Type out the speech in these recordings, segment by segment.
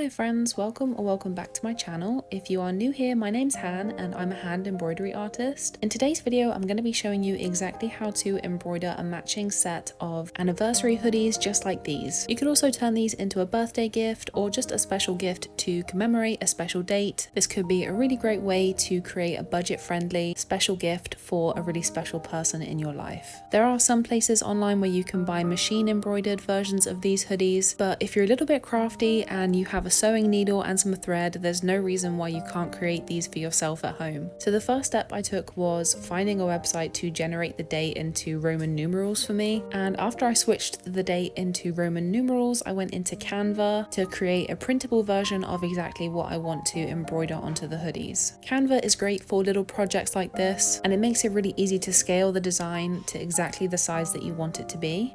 Hello friends, welcome or welcome back to my channel. If you are new here, my name's Han and I'm a hand embroidery artist. In today's video, I'm going to be showing you exactly how to embroider a matching set of anniversary hoodies just like these. You could also turn these into a birthday gift or just a special gift to commemorate a special date. This could be a really great way to create a budget-friendly special gift for a really special person in your life. There are some places online where you can buy machine embroidered versions of these hoodies, but if you're a little bit crafty and you have a sewing needle and some thread, there's no reason why you can't create these for yourself at home. So the first step I took was finding a website to generate the date into Roman numerals for me, and after I switched the date into Roman numerals, I went into Canva to create a printable version of exactly what I want to embroider onto the hoodies. Canva is great for little projects like this, and it makes it really easy to scale the design to exactly the size that you want it to be.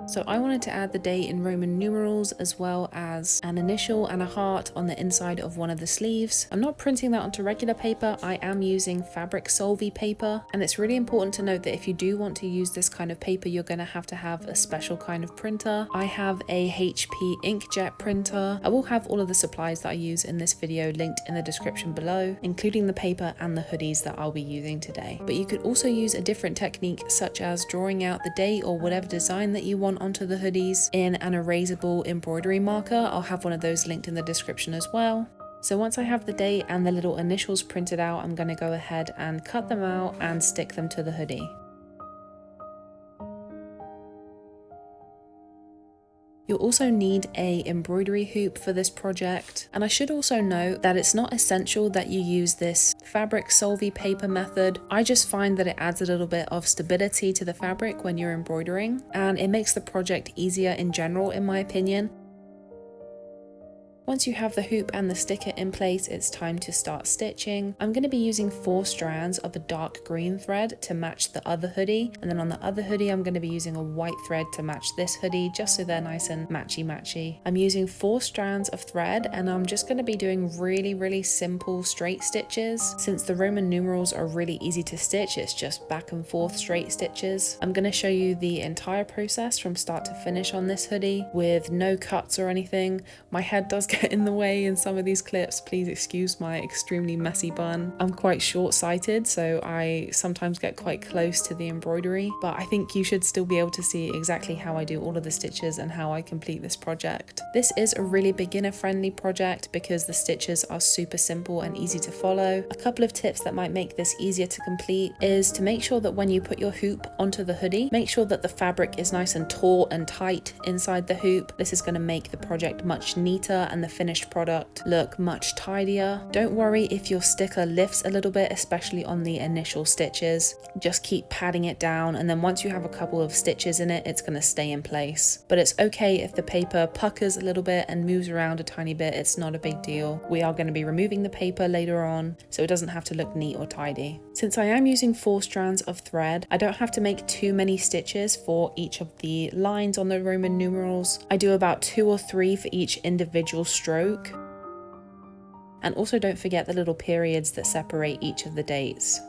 So I wanted to add the date in Roman numerals as well as an initial and a heart on the inside of one of the sleeves. I'm not printing that onto regular paper, I am using fabric solvy paper, and it's really important to note that if you do want to use this kind of paper, you're going to have a special kind of printer. I have a HP InkJet printer. I will have all of the supplies that I use in this video linked in the description below, including the paper and the hoodies that I'll be using today. But you could also use a different technique such as drawing out the date or whatever design that you want onto the hoodies in an erasable embroidery marker. I'll have one of those linked in the description as well. So once I have the date and the little initials printed out, I'm going to go ahead and cut them out and stick them to the hoodie. You'll also need a embroidery hoop for this project, and I should also note that it's not essential that you use this fabric solvy paper method. I just find that it adds a little bit of stability to the fabric when you're embroidering, and it makes the project easier in general, in my opinion. Once you have the hoop and the sticker in place, it's time to start stitching. I'm going to be using 4 strands of a dark green thread to match the other hoodie, and then on the other hoodie I'm going to be using a white thread to match this hoodie, just so they're nice and matchy. I'm using 4 strands of thread, and I'm just going to be doing really simple straight stitches. Since the Roman numerals are really easy to stitch, it's just back and forth straight stitches. I'm going to show you the entire process from start to finish on this hoodie with no cuts or anything. My head does get in the way in some of these clips, please excuse my extremely messy bun. I'm quite short-sighted, so I sometimes get quite close to the embroidery, but I think you should still be able to see exactly how I do all of the stitches and how I complete this project. This is a really beginner-friendly project because the stitches are super simple and easy to follow. A couple of tips that might make this easier to complete is to make sure that when you put your hoop onto the hoodie, make sure that the fabric is nice and taut and tight inside the hoop. This is going to make the project much neater and the finished product look much tidier. Don't worry if your sticker lifts a little bit, especially on the initial stitches. Just keep patting it down, and then once you have a couple of stitches in it, it's going to stay in place. But it's okay if the paper puckers a little bit and moves around a tiny bit, it's not a big deal. We are going to be removing the paper later on, so it doesn't have to look neat or tidy. Since I am using 4 strands of thread, I don't have to make too many stitches for each of the lines on the Roman numerals. I do about 2 or 3 for each individual stroke. And also don't forget the little periods that separate each of the dates.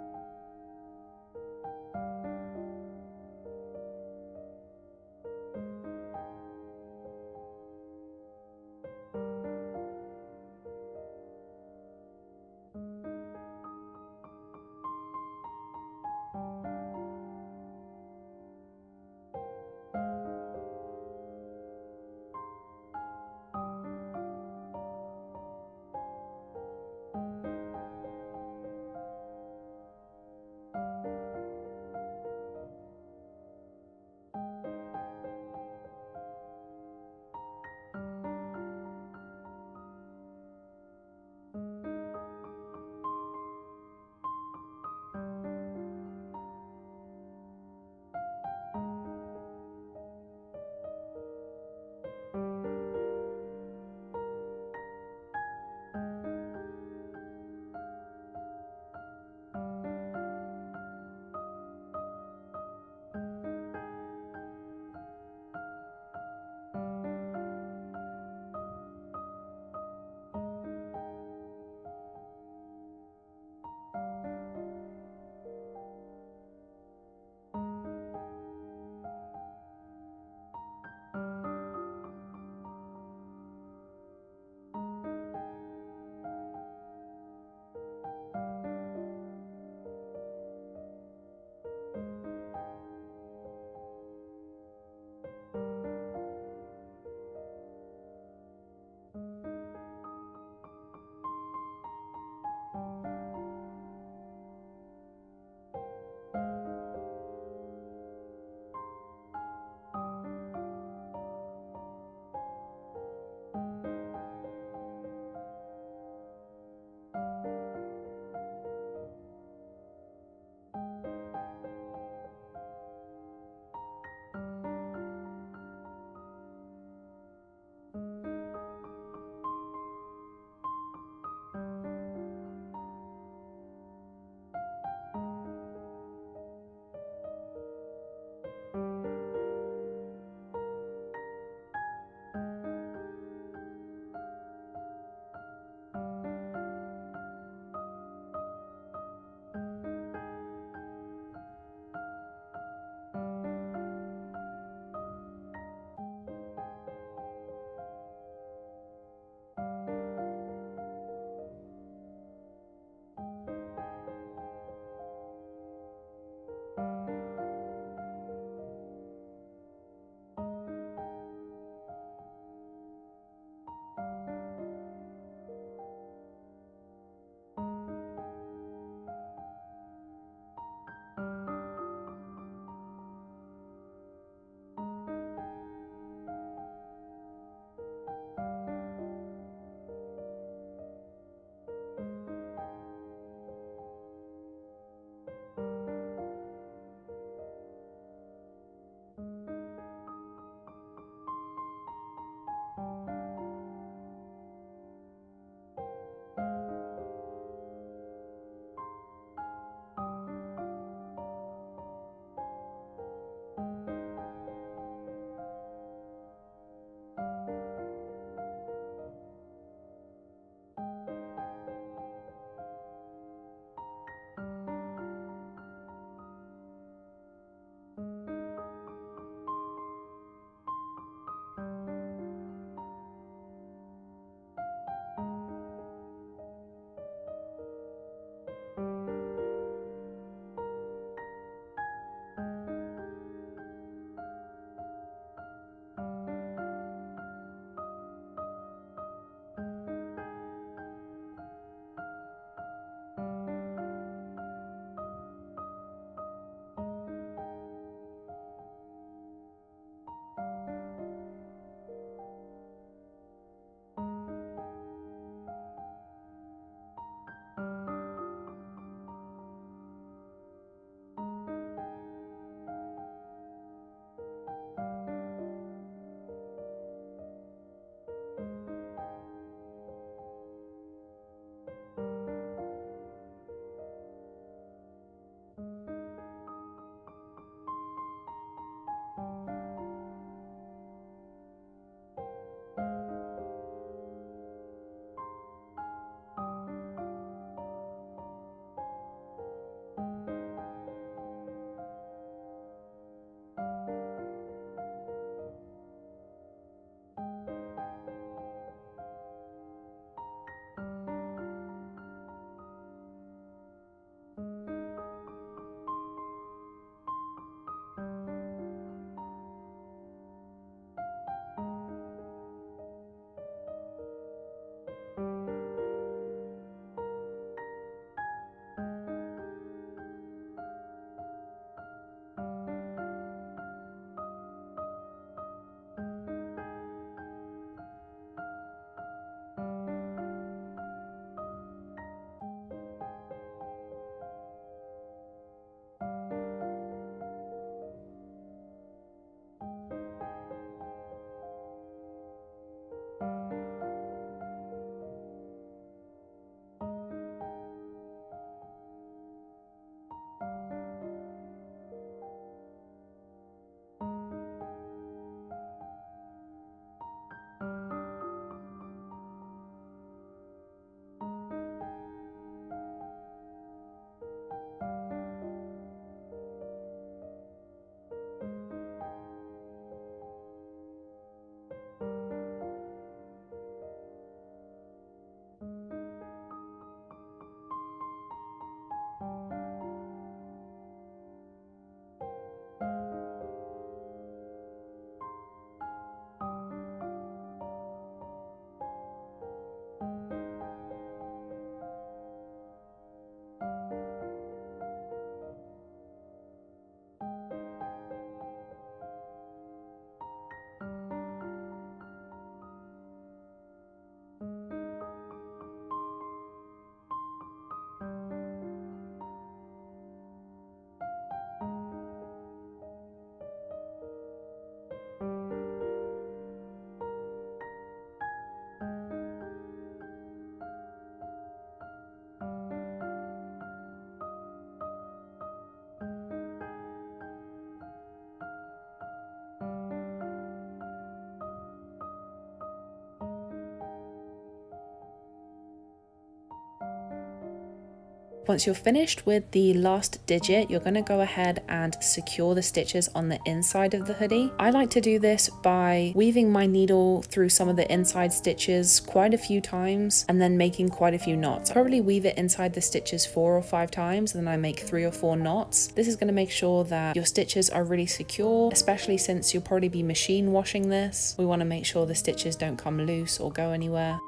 Once you're finished with the last digit, you're going to go ahead and secure the stitches on the inside of the hoodie. I like to do this by weaving my needle through some of the inside stitches quite a few times and then making quite a few knots. I probably weave it inside the stitches 4 or 5 times and then I make 3 or 4 knots. This is going to make sure that your stitches are really secure, especially since you'll probably be machine washing this. We want to make sure the stitches don't come loose or go anywhere.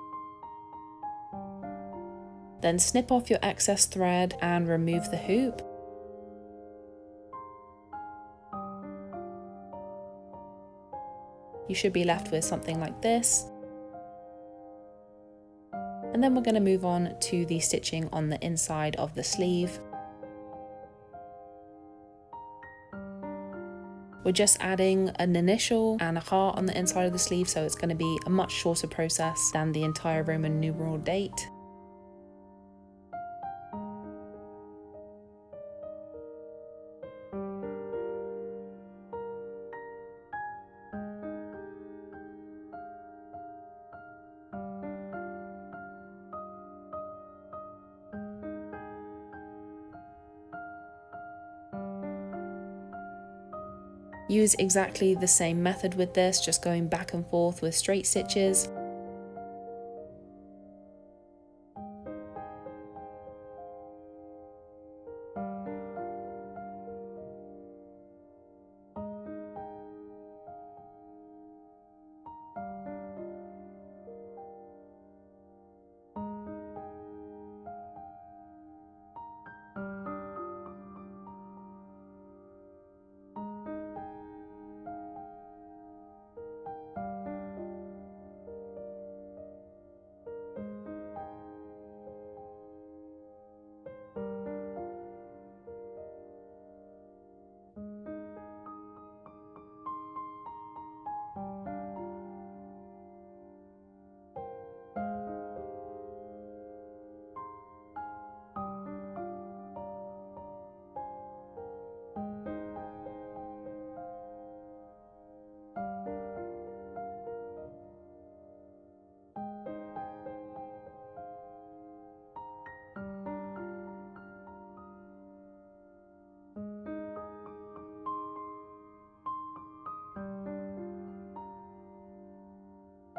Then snip off your excess thread and remove the hoop. You should be left with something like this. And then we're going to move on to the stitching on the inside of the sleeve. We're just adding an initial and a heart on the inside of the sleeve, so it's going to be a much shorter process than the entire Roman numeral date. Use exactly the same method with this, just going back and forth with straight stitches.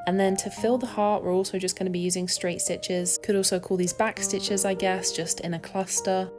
And then to fill the heart, we're also just going to be using straight stitches. Could also call these back stitches, I guess, just in a cluster.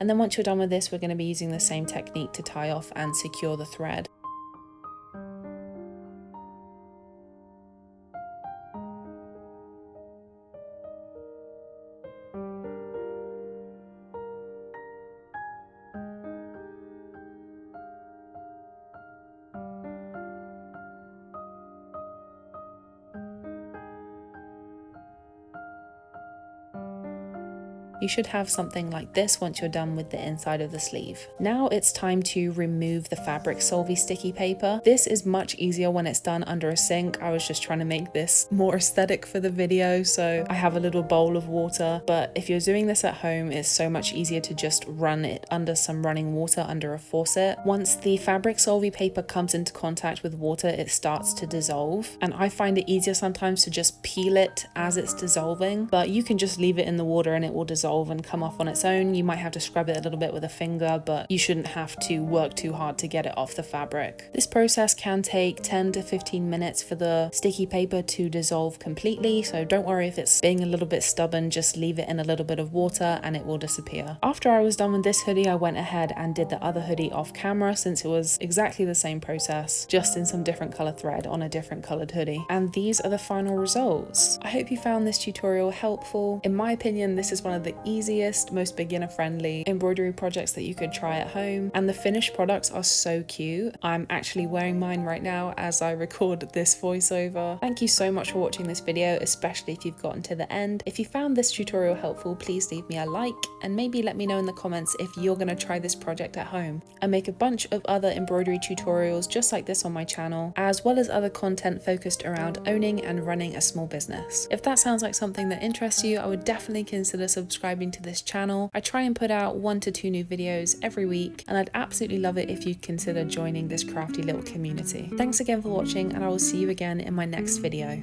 And then once you're done with this, we're going to be using the same technique to tie off and secure the thread. You should have something like this once you're done with the inside of the sleeve. Now it's time to remove the fabric solvy sticky paper. This is much easier when it's done under a sink. I was just trying to make this more aesthetic for the video, so I have a little bowl of water, but if you're doing this at home, it's so much easier to just run it under some running water under a faucet. Once the fabric solvy paper comes into contact with water, it starts to dissolve, and I find it easier sometimes to just peel it as it's dissolving, but you can just leave it in the water and it will dissolve dissolve and come off on its own. You might have to scrub it a little bit with a finger, but you shouldn't have to work too hard to get it off the fabric. This process can take 10 to 15 minutes for the sticky paper to dissolve completely, so don't worry if it's being a little bit stubborn, just leave it in a little bit of water and it will disappear. After I was done with this hoodie, I went ahead and did the other hoodie off camera, since it was exactly the same process, just in some different color thread on a different colored hoodie. And these are the final results. I hope you found this tutorial helpful. In my opinion, this is one of the easiest, most beginner friendly embroidery projects that you could try at home, and the finished products are so cute. I'm actually wearing mine right now as I record this voiceover. Thank you so much for watching this video, especially if you've gotten to the end. If you found this tutorial helpful, please leave me a like and maybe let me know in the comments if you're going to try this project at home. I make a bunch of other embroidery tutorials just like this on my channel, as well as other content focused around owning and running a small business. If that sounds like something that interests you, I would definitely consider subscribing to this channel. I try and put out 1 to 2 new videos every week, and I'd absolutely love it if you'd consider joining this crafty little community. Thanks again for watching, and I will see you again in my next video.